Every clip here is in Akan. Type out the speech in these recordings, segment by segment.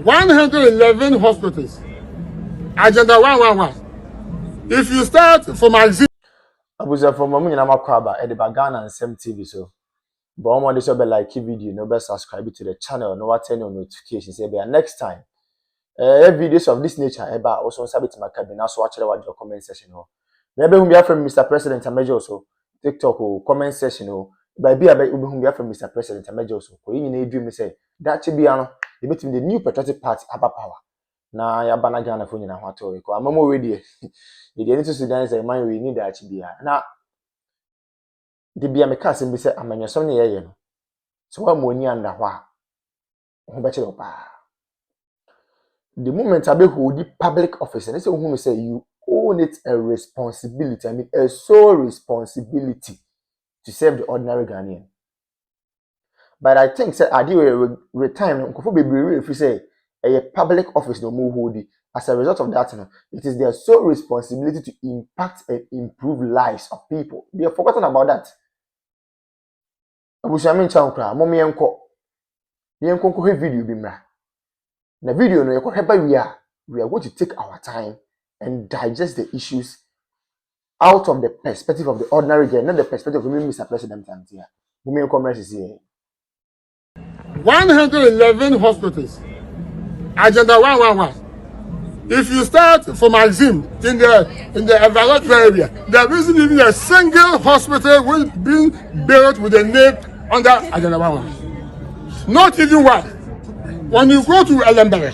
111 hospitals. Agenda 111. If you start from exit. Abuja from Mamu na makwaba e de bagana and Sav3d so. But omo dey so be like video, no be subscribe to the channel, no what turn on notifications. Say be next time. Videos of this nature eba also sabit makabina so watch the comment section ho. Maybe whom be from Mr. President Amajo so TikTok or comment section ho. By be whom be from Mr. President Amajo so. Ko yin na dream say that be ano e between the new patriotic party aba power. Na ya bana Ghana fo nyina ho ato ko amamo we dey. The need to Sudan say man we need that be na the be ameka sem be say amanyasom ne yeye no. So wa mo ni anda ho a ho be chiro pa. The moment I be hold the public office, and say who say you own it a responsibility. I mean a sole responsibility to serve the ordinary Ghanaian. But I think say I do retirement. Nkofo bebree if you say a public office no more hold it. As a result of that, it is their sole responsibility to impact and improve lives of people. They have forgotten about that. Abushamin chankra, mommy enko. The enko video bimra. The video no we are going to take our time and digest the issues out of the perspective of the ordinary guy, not the perspective of Mr. President. Here, 111 hospitals. Agenda 111. If you start from Maxim in the environmental area, there isn't even a single hospital will be built with a name under Agenda 111. Not even one. When you go to Elembere,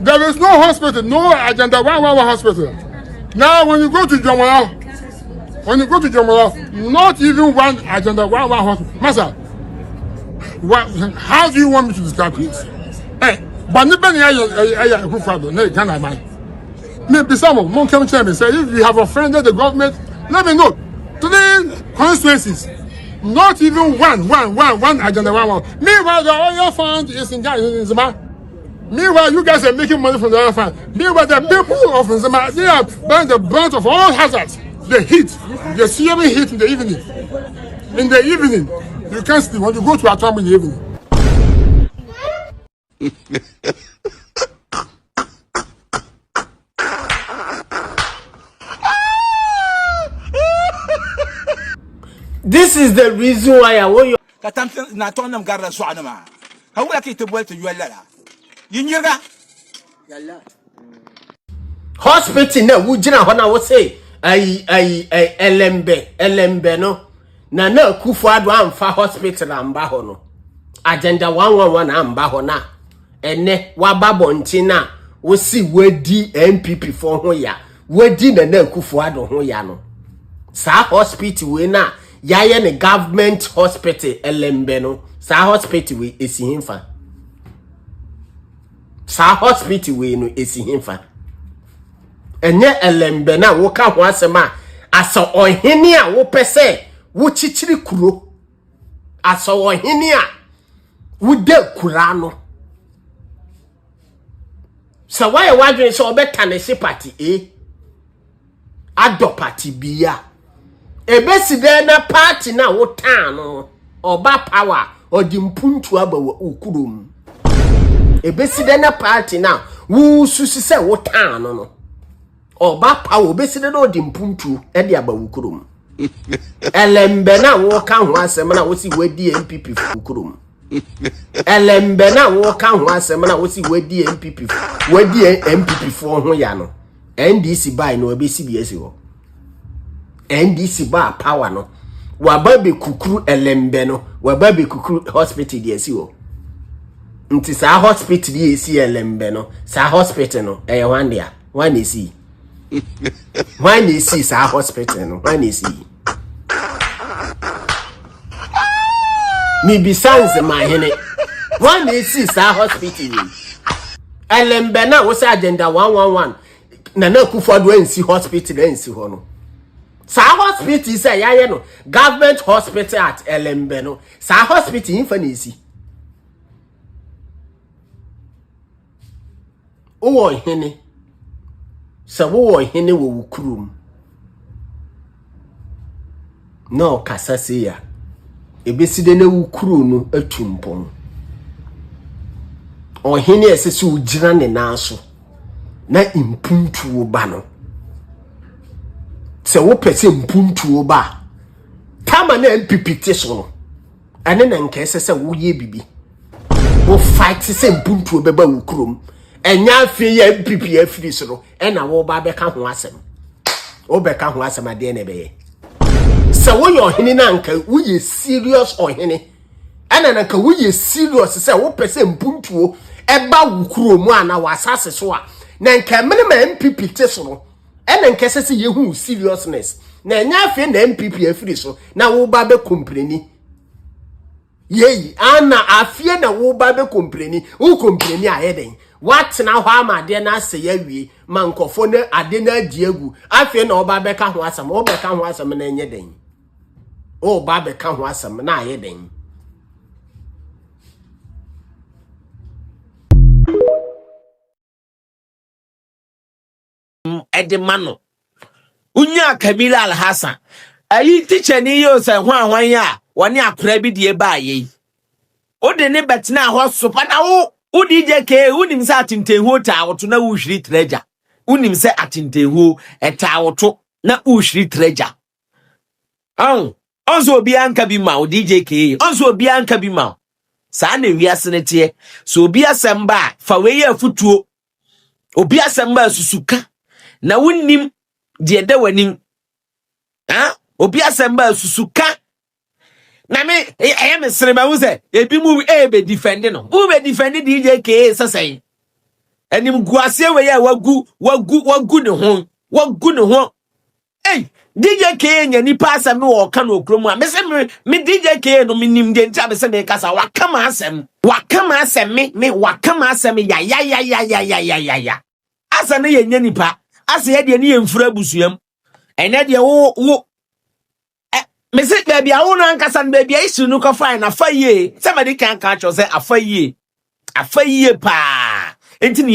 there is no hospital, no Agenda 111 hospital. Now, when you go to Jomola, not even one Agenda 111 hospital. Master, how do you want me to describe this? Hey, but maybe some of them come to me say, if you have offended the government, let me know. 3 constituencies. Not even one Agenda 111. Meanwhile, the oil fund is in Zama. Meanwhile, you guys are making money from the oil fund. Meanwhile, the people of Zama, they are bearing the brunt of all hazards. The heat, the searing heat in the evening. In the evening, you can't sleep when you go to At3 in the evening. This is the reason why I want you. Katamtin na tonam garra suanama. Hawla ki tebwel to yuella. Yinyaga. Yalla. Hospital na wujina hona wo say elembe no. Na kufu ado amfa hospital amba ho no. Agenda 111 amba ho na. Ene wababonti na wo si wedi MPP for ho ya. Wedi na kufu ado ho ya no. Sa hospital we na yaye ne government hospital elembe no. Sa hospital we esi himfa. Sa hospital we no esi himfa. Enye elembe na wo ka ho asema asa ohene a wo pese wo chichiri kuro. Asa ohene a wo de kura no. So why wadwen so obeta ne se party Addo party biya. Ebeside na party na wo tan no oba power odi mpuntu aba wo ukurum. Ebeside na party na wo susu se wo tan no oba power obeside na odi mpuntu e de aba ukurum. Elembe na wo ka ho asem na wo si wadi MPP ukurum. Elembe na wo ka ho asem na wo si wadi MPP for ho ya no. NDC buy no obesi biese ho. NDC ba power no wababe kukuru elembe no wababe kukuru hospital di esi wo nti sa hospital di esi elembe no sa hospital no wandia one esi sa hospital no one esi mi bisanze ma hene one esi sa hospital elembe na wo sa agenda 111 na kufu ado ensi hospital ensi ho no. Sa hospital say yaye no government hospital at Elembe no. Sa hospital infanisi. Owo hene. Sa wo hene wo wukurum. No kasase ya. Ebeside na wukuru no atumpon. ohene esese ujira ne nanso na impuntuo ba no se wo pese impuntuo ba tama na MPP so no ane na nka esese wo ye bibi wo fight se impuntuo beba wo krom enya afie ya MPP afiri so no ena wo ba beka ho asem wo beka ho asem ade na be se wo ye ohene na nka wo ye serious ohene ana na nka wo ye serious se wo pese impuntuo eba wo krom ana wasase so a na nka mene ma MPP so no ena nka sese ye hu seriousness na nya afie na MPP afiri so na wo ba be complaini yeyi ana afie na wo ba be complaini wo complaini ayeden what na ho amade na ase ya wie ma nkofo na ade na agiegu afie na wo ba be ka ho asam wo be ka ho asam na enye den wo ba be ka ho asam na ayeden edemano unya Kamila Alhassan ayi teacher ni yo se hwan ya woni akora bi de ba yi o de ne betina ho sopa na wo DJK unim se atintenhu ta woto na wo hwiri treasure unim se atintenhu eta woto na wo hwiri treasure onzo obi anka bi ma o DJK onzo obi anka bi ma sa na wiase ne tie so obi asamba fa we ya futuo obi asamba susuka na wonnim de da wanim obi asamba susuka na me me sreba wo se ebi mu be defend no wo be defend DJK sasai enim guase we ya wagu ne ho DJK nya nipa asem no wo ka no okromu a me se me DJK no minim de ntia me se me kasa wakama asem me wakama asem ya asa ne ye nya nipa asa ye de ne ye mfura busuam ene de wo me se baby awo no ankasa no baby isu no ko fine na faye somebody can catch us say afaye pa enti ne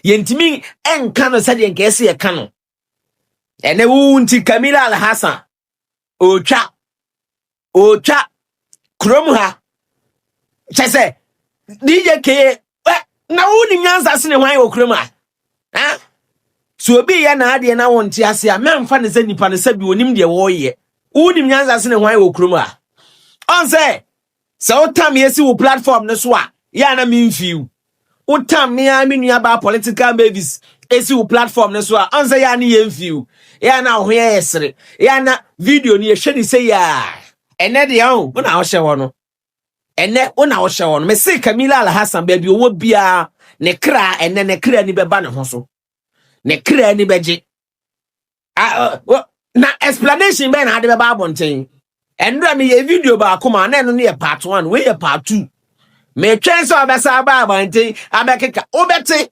yentimi enka no sade enka ese ye ka no ene wu nti Kamila Alhassan ocha krom ha chese DJK na wu ni nyansa se ne hwan wo krom ha so obi ya na ade na wonti ase a memfa ne se nipa ne sabi onim de wo ye wu ni nyansa se ne hwan wo krom ha on say so tam yesi wo platform ne so a ya na memfiu utam me a me nua ba political babies esi wo platform ne so a on say ya na yemfiu ya na ho ye sere ya na video ni ehwe ni say ya ene de ho na ho hye ho no ene una wo hye ho no me say Kamila Alhassan baby owo bia ne kra ene ne kra ni beba ne ho so ne kra ni beje na explanation be na de beba abonten enra me ye video ba akoma na eno ne ye part 1 we ye part 2 me twen so obesa ba abonten abekeka obeti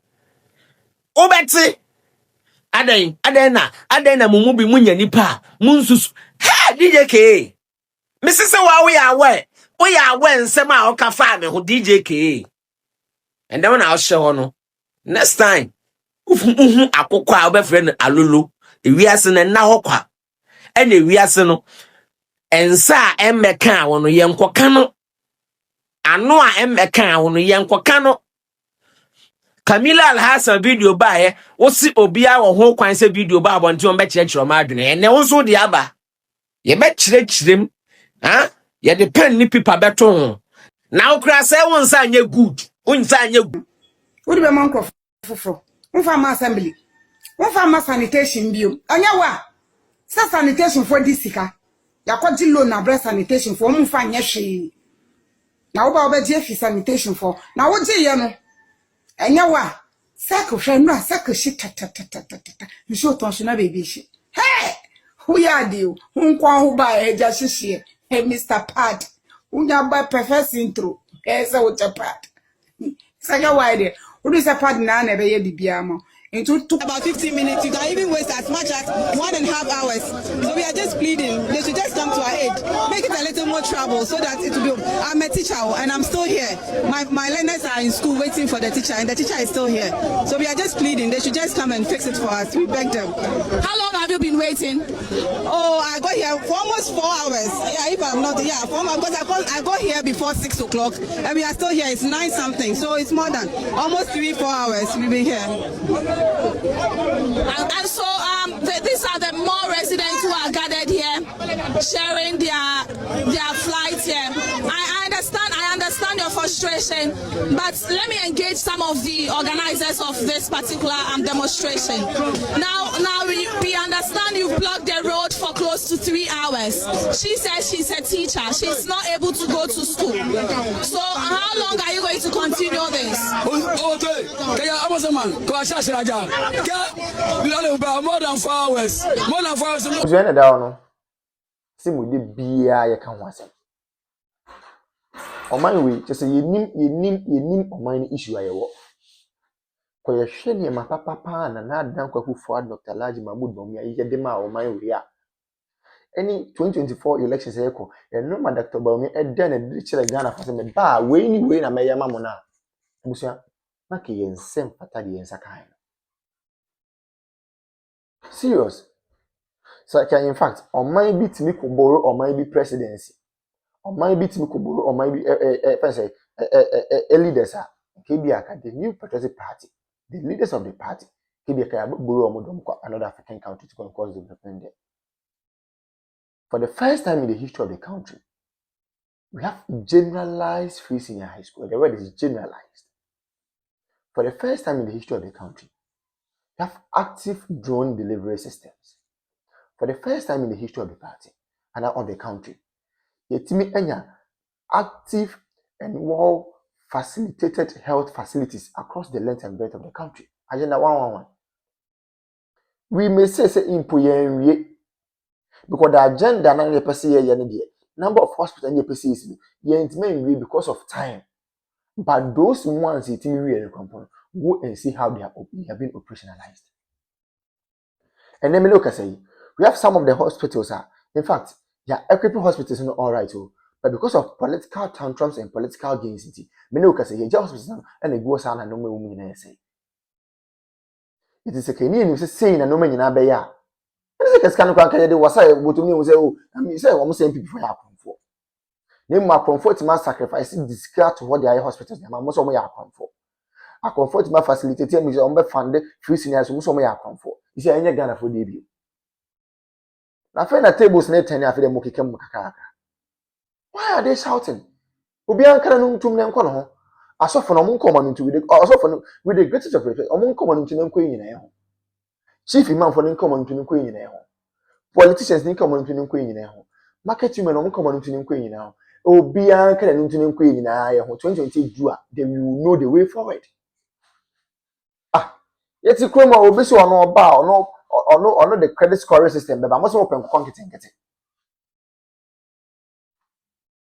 aden na mumu bi munya nipa munsusu ha DJK misise wa we awe nsem a o ka fa me ho DJK and then na o hye ho no next time ufu akokwa a obefre no alolo ewiase na ho kwa ene ewiase no ensa emmeka wo no yenkoka no ano a emmeka wo no yenkoka no Kamila Alhassan video ba wo si obia wo ho kwan se video ba abonti on be kirechiro ma adwene ene wo so de aba ye be kirechirem ye de pen ni paper beto ho na wo kra se won sa anya good unsa anya good wo de be man ko foforo won fa ma assembly won fa ma sanitation bio anya wa sa sanitation for disika yakwaji loan na breast sanitation for won fa anya hwe na wo ba obeje fi sanitation for na wo je ye no enya wa sako hwe no sako shi ta nso tonshina baby shi hey who ya dio nkwa ho ba eja hihie hey Mr. Pad unya ba perfect intro say what pad sanya wide we say pad na be ye bibia mo It took about 15 minutes. You can even waste as much as 1.5 hours. So we are just pleading. They should just come to our aid. Make it a little more trouble so that it will be. I'm a teacher and I'm still here. My learners are in school waiting for the teacher and the teacher is still here. So we are just pleading. They should just come and fix it for us. We beg them. How long have you been waiting? Oh, I got here for almost 4 hours. Yeah, if I'm not, yeah, 4 hours. Because I got here before 6 o'clock and we are still here. It's 9 something. So it's more than almost 3-4 hours we've been here. And so these are the more residents who are gathered here, sharing their flight here. I understand your frustration, but let me engage some of the organizers of this particular demonstration. Now we understand you've blocked the road for close to 3 hours. She says she's a teacher. She's not able to go to school. So how long are you going to continue this? Amasaman, more than 4 hours. More than 4 hours. Simu de bia ye kan wasem. Oman we just say yenim oman issue ayewo. Ko ye hwe ne ma papa na adan kwaku for Dr. Laji Mahmood Bawumia ye de ma oman we a. Any 2024 elections eko, e no ma Dr. Bawumia e den e de kire Ghana for say me ba we na me yama mo na. Busia na ke ye nsem fata de yensa kan. Serious. So in fact, on my bit me could borrow or my be presidency. On my bit me could borrow or my be leaders are KBA, the new patriotic party, the leaders of the party, KBA borrow another African country to cause development there. For the first time in the history of the country, we have generalized free senior high school. The word is generalized. For the first time in the history of the country, we have active drone delivery systems. For the first time in the history of the party and of the country, yetimi enya active and well facilitated health facilities across the length and breadth of the country. Agenda 111. We may say impo yenwie because the agenda na the person here number of hospitals and the is yenime because of time. But those ones yetimi we go and see how they have been operationalized. And then me look say we have some of the hospitals in fact, yeah, equipping hospitals are not all right, but because of political tantrums and political gains, many can say, yeah, hospitals and they go on and no woman say. It is a Kenyan who saying a no man in Abaya. It is a kind of country that was I would to me was oh, I mean, say almost same people for comfort. Name my comfort must sacrifice discard to what the hospitals are most of my comfort. I comfort my facilitator is on the funded free seniors who some comfort. You see, any Ghana for debut. Na fe na tables na tani afi dem mokekam kakaka. Why are they shouting? Obi ankara no ntum ne nko no ho. Asofo no mo nkoma no ntu asofo no with the greatest of respect, omo nkoma no ntu ne nko nyina ho. Chief imam for ne nkoma no ntu ne nko nyina ho. Politicians ne nkoma no ntu ne nko nyina ho. Market women no nkoma no ntu ne nko nyina ho. Obi ankara no ntu ne nko nyina ye ho. 2020 Jua, then we will know the way forward. Yeti kroma obi so ono ba ono the credit scoring system be ba mo so open konketenkete.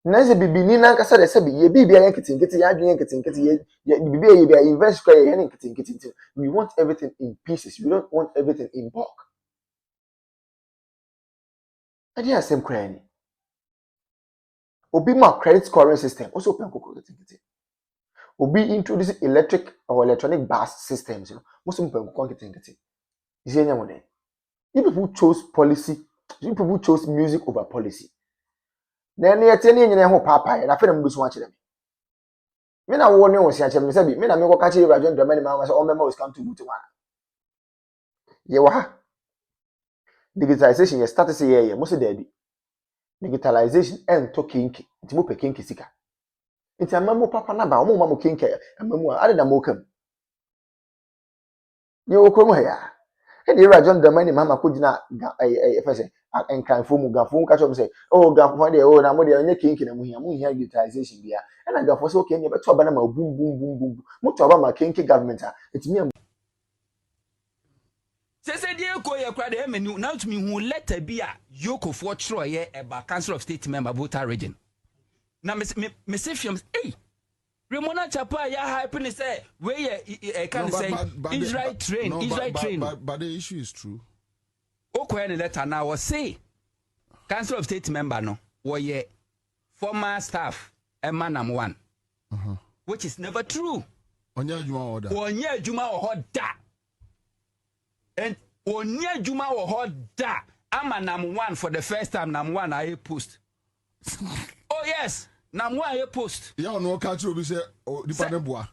Nanze bibini na nkasa de se bi ye bibia yanketenkete ya adwen yanketenkete ye bibia ye bia invest square ye yanketenkete. We want everything in pieces. We don't want everything in bulk. Adi asem kra ni. Obi ma credit scoring system also open konketenkete. Obi introduce electric or electronic bus systems, most of them konketenkete. Is any one there? You people chose policy, you people chose music over policy. Then you tell me ho papa, and I feel I'm going to watch them. Me na wo ne wo sia chem se bi me na me ko ka che Ibrahim Dramani ma so o mema was come to Butuu. Ye wa ha. Digitalization ye start say ye mo se da bi. Digitalization en to kinki, nti mo pe kinki sika. Nti amamu papa na ba o mo ma mo kinki amamu a ade na mo kam. Ye wo ko mo ya. E dey Ibrahim Dramani mama ko gina fese enkanfo mu gafo ka chom say oh gafo dey oh na mo dey onye kinki na mo hia digitalization bia. And I gafo say okay me beto ba na ma boom boom. Mo to ba ma kinki government a etimi Say dey ko ye kra dey menu now to me who letter bi a yoko for tro ye eba council of state member Butuu region. Na me say fiam hey Ramona Chapa ya hype say where can say Israel train Israel train. But the issue is true. Okay, the letter now was say Council of State member no were former staff Emanam 1, which is never true. Onya Juma or da. And Onya Juma or da. Amanam 1 for the first time. Nam 1 I post. Oh yes, Nam 1 I post. Yeah, no catch you. We say, oh, the panel boy.